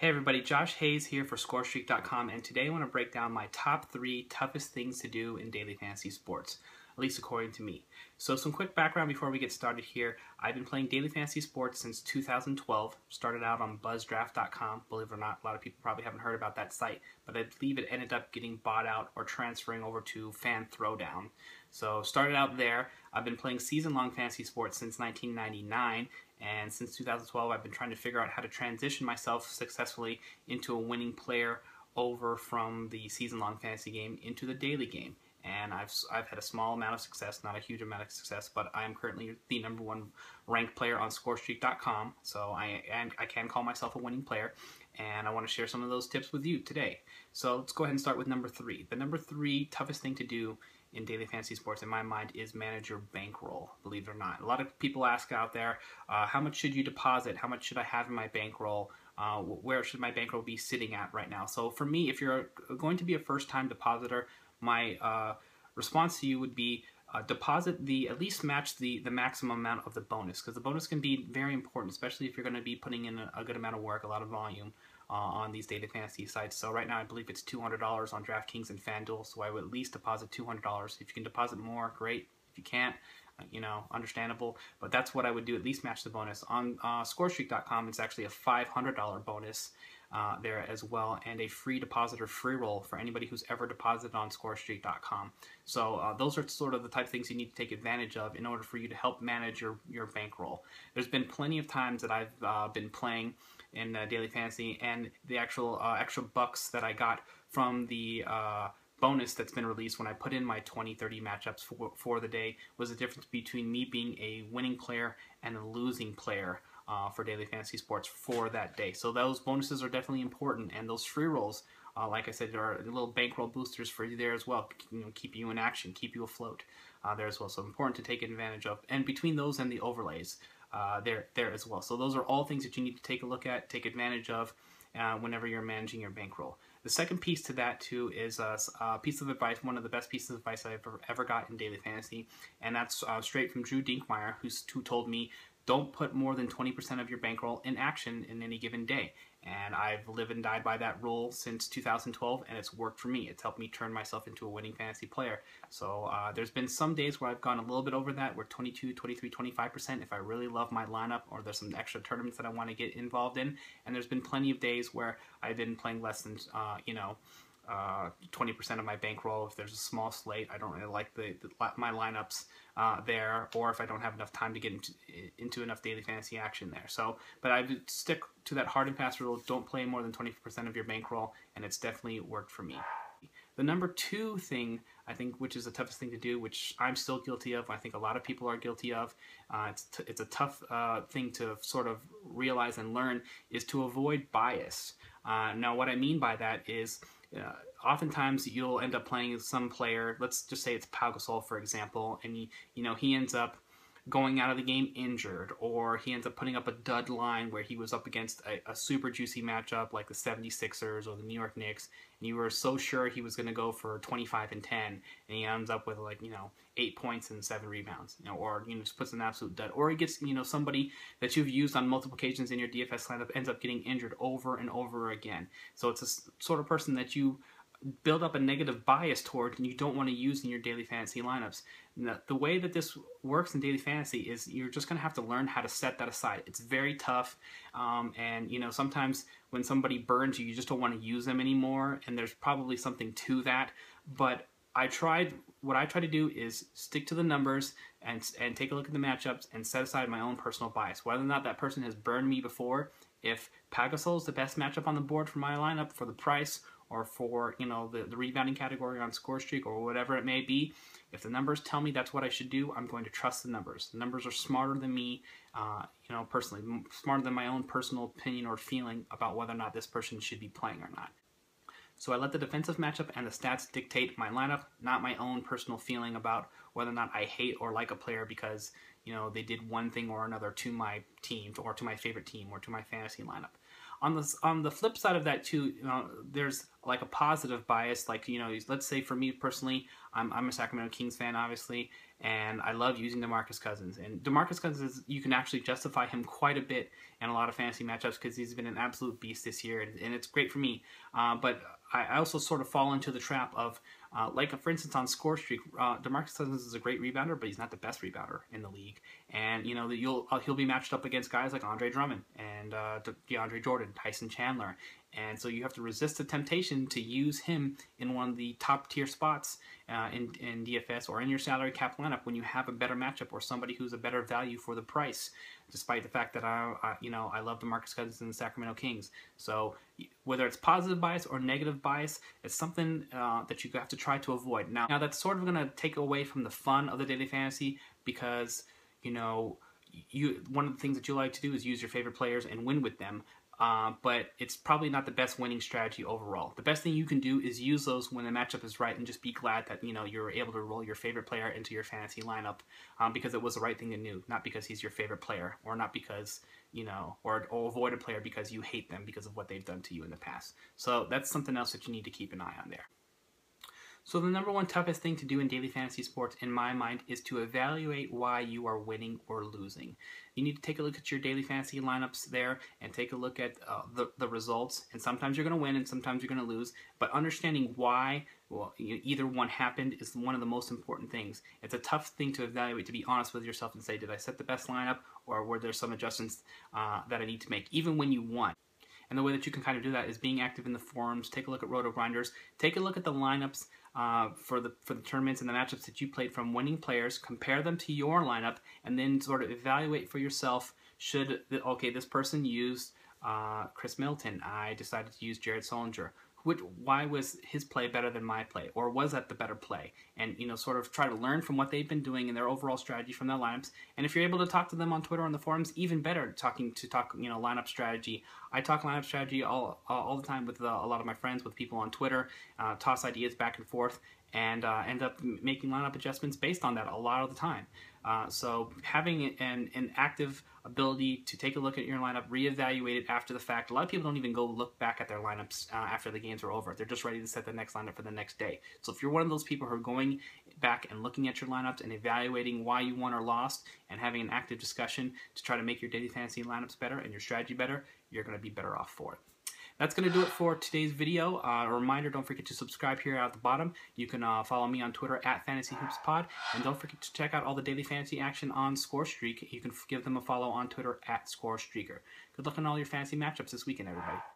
Hey everybody, Josh Hayes here for ScoreStreak.com, and today I want to break down my top 3 toughest things to do in daily fantasy sports, at least according to me. So some quick background before we get started here. I've been playing daily fantasy sports since 2012, started out on BuzzDraft.com. Believe it or not, a lot of people probably haven't heard about that site, but I believe it ended up getting bought out or transferring over to Fan Throwdown. So started out there. I've been playing season-long fantasy sports since 1999, and since 2012 I've been trying to figure out how to transition myself successfully into a winning player over from the season-long fantasy game into the daily game. And I've had a small amount of success, not a huge amount of success, but I am currently the #1 ranked player on ScoreStreak.com, so I can call myself a winning player, and I want to share some of those tips with you today. So let's go ahead and start with number 3. The number 3 toughest thing to do in daily fantasy sports, in my mind, is manage your bankroll, believe it or not. A lot of people ask out there, how much should you deposit? How much should I have in my bankroll? Where should my bankroll be sitting at right now? So for me, if you're going to be a first-time depositor, my response to you would be deposit at least match the maximum amount of the bonus, because the bonus can be very important, especially if you're going to be putting in a good amount of work, a lot of volume on these daily fantasy sites. So right now I believe it's $200 on DraftKings and FanDuel, so I would at least deposit $200. If you can deposit more, great. If you can't, understandable, but that's what I would do, at least match the bonus. On ScoreStreak.com, it's actually a $500 bonus there as well, and a free depositor free roll for anybody who's ever deposited on ScoreStreak.com. So those are sort of the type of things you need to take advantage of in order for you to help manage your bankroll. There's been plenty of times that I've been playing in daily fantasy, and the actual bucks that I got from the bonus that's been released when I put in my 20-30 matchups for the day was the difference between me being a winning player and a losing player for daily fantasy sports for that day. So those bonuses are definitely important, and those free rolls, like I said, there are little bankroll boosters for you there as well. Keep you in action, keep you afloat there as well. So important to take advantage of. And between those and the overlays, there as well. So those are all things that you need to take a look at, take advantage of whenever you're managing your bankroll. The second piece to that too is a piece of advice, one of the best pieces of advice I've ever got in daily fantasy, and that's straight from Drew Dinkmeyer, who told me, don't put more than 20% of your bankroll in action in any given day. And I've lived and died by that rule since 2012, and it's worked for me. It's helped me turn myself into a winning fantasy player. So there's been some days where I've gone a little bit over that, where 22, 23, 25% if I really love my lineup, or there's some extra tournaments that I want to get involved in. And there's been plenty of days where I've been playing less than 20% of my bankroll. If there's a small slate, I don't really like my lineups there, or if I don't have enough time to get into enough daily fantasy action there. So, but I would stick to that hard and fast rule: don't play more than 20% of your bankroll, and it's definitely worked for me. The number 2 thing, I think, which is the toughest thing to do, which I'm still guilty of, I think a lot of people are guilty of, it's a tough thing to sort of realize and learn, is to avoid bias. Now, what I mean by that is, oftentimes you'll end up playing some player, let's just say it's Pau Gasol, for example, and he ends up going out of the game injured, or he ends up putting up a dud line where he was up against a super juicy matchup like the 76ers or the New York Knicks, and you were so sure he was going to go for 25 and 10, and he ends up with 8 points and 7 rebounds, or just puts an absolute dud. Or he gets, somebody that you've used on multiple occasions in your DFS lineup ends up getting injured over and over again. So it's a sort of person that you build up a negative bias toward and you don't want to use in your daily fantasy lineups. Now, the way that this works in daily fantasy is you're just going to have to learn how to set that aside. It's very tough, and sometimes when somebody burns you, you just don't want to use them anymore, and there's probably something to that. But what I try to do is stick to the numbers and take a look at the matchups and set aside my own personal bias. Whether or not that person has burned me before, if Pau Gasol is the best matchup on the board for my lineup, for the price, or for the rebounding category on ScoreStreak, or whatever it may be, if the numbers tell me that's what I should do, I'm going to trust the numbers. The numbers are smarter than me, personally, smarter than my own personal opinion or feeling about whether or not this person should be playing or not. So I let the defensive matchup and the stats dictate my lineup, not my own personal feeling about whether or not I hate or like a player because they did one thing or another to my team, or to my favorite team, or to my fantasy lineup. On the flip side of that too, there's like a positive bias. Like let's say for me personally, I'm a Sacramento Kings fan, obviously, and I love using DeMarcus Cousins. And DeMarcus Cousins, you can actually justify him quite a bit in a lot of fantasy matchups because he's been an absolute beast this year, and it's great for me. But I also sort of fall into the trap of, like for instance on ScoreStreak, DeMarcus Cousins is a great rebounder, but he's not the best rebounder in the league. And you know he'll be matched up against guys like Andre Drummond and DeAndre Jordan, Tyson Chandler, and so you have to resist the temptation to use him in one of the top tier spots in DFS or in your salary cap lineup when you have a better matchup or somebody who's a better value for the price. Despite the fact that I love DeMarcus Cousins and the Sacramento Kings. So whether it's positive bias or negative bias, it's something that you have to try to avoid. Now that's sort of going to take away from the fun of the daily fantasy because one of the things that you like to do is use your favorite players and win with them. But it's probably not the best winning strategy overall. The best thing you can do is use those when the matchup is right and just be glad that you're able to roll your favorite player into your fantasy lineup because it was the right thing to do, not because he's your favorite player or not because or avoid a player because you hate them because of what they've done to you in the past. So that's something else that you need to keep an eye on there. So the number one toughest thing to do in daily fantasy sports, in my mind, is to evaluate why you are winning or losing. You need to take a look at your daily fantasy lineups there and take a look at the results. And sometimes you're going to win and sometimes you're going to lose. But understanding why either one happened is one of the most important things. It's a tough thing to evaluate, to be honest with yourself and say, did I set the best lineup or were there some adjustments that I need to make, even when you won? And the way that you can kind of do that is being active in the forums. Take a look at Roto Grinders. Take a look at the lineups for the tournaments and the matchups that you played from winning players. Compare them to your lineup, and then sort of evaluate for yourself. This person used Chris Middleton. I decided to use Jared Solinger. Why was his play better than my play, or was that the better play? And sort of try to learn from what they've been doing and their overall strategy from their lineups. And if you're able to talk to them on Twitter or on the forums, even better. Talk lineup strategy. I talk lineup strategy all the time with a lot of my friends, with people on Twitter. Toss ideas back and forth, and end up making lineup adjustments based on that a lot of the time. So having an active ability to take a look at your lineup, reevaluate it after the fact. A lot of people don't even go look back at their lineups after the games are over. They're just ready to set the next lineup for the next day. So if you're one of those people who are going back and looking at your lineups and evaluating why you won or lost and having an active discussion to try to make your daily fantasy lineups better and your strategy better, you're going to be better off for it. That's going to do it for today's video. A reminder, don't forget to subscribe here at the bottom. You can follow me on Twitter at FantasyHoopsPod. And don't forget to check out all the daily fantasy action on ScoreStreak. You can give them a follow on Twitter at ScoreStreaker. Good luck on all your fantasy matchups this weekend, everybody.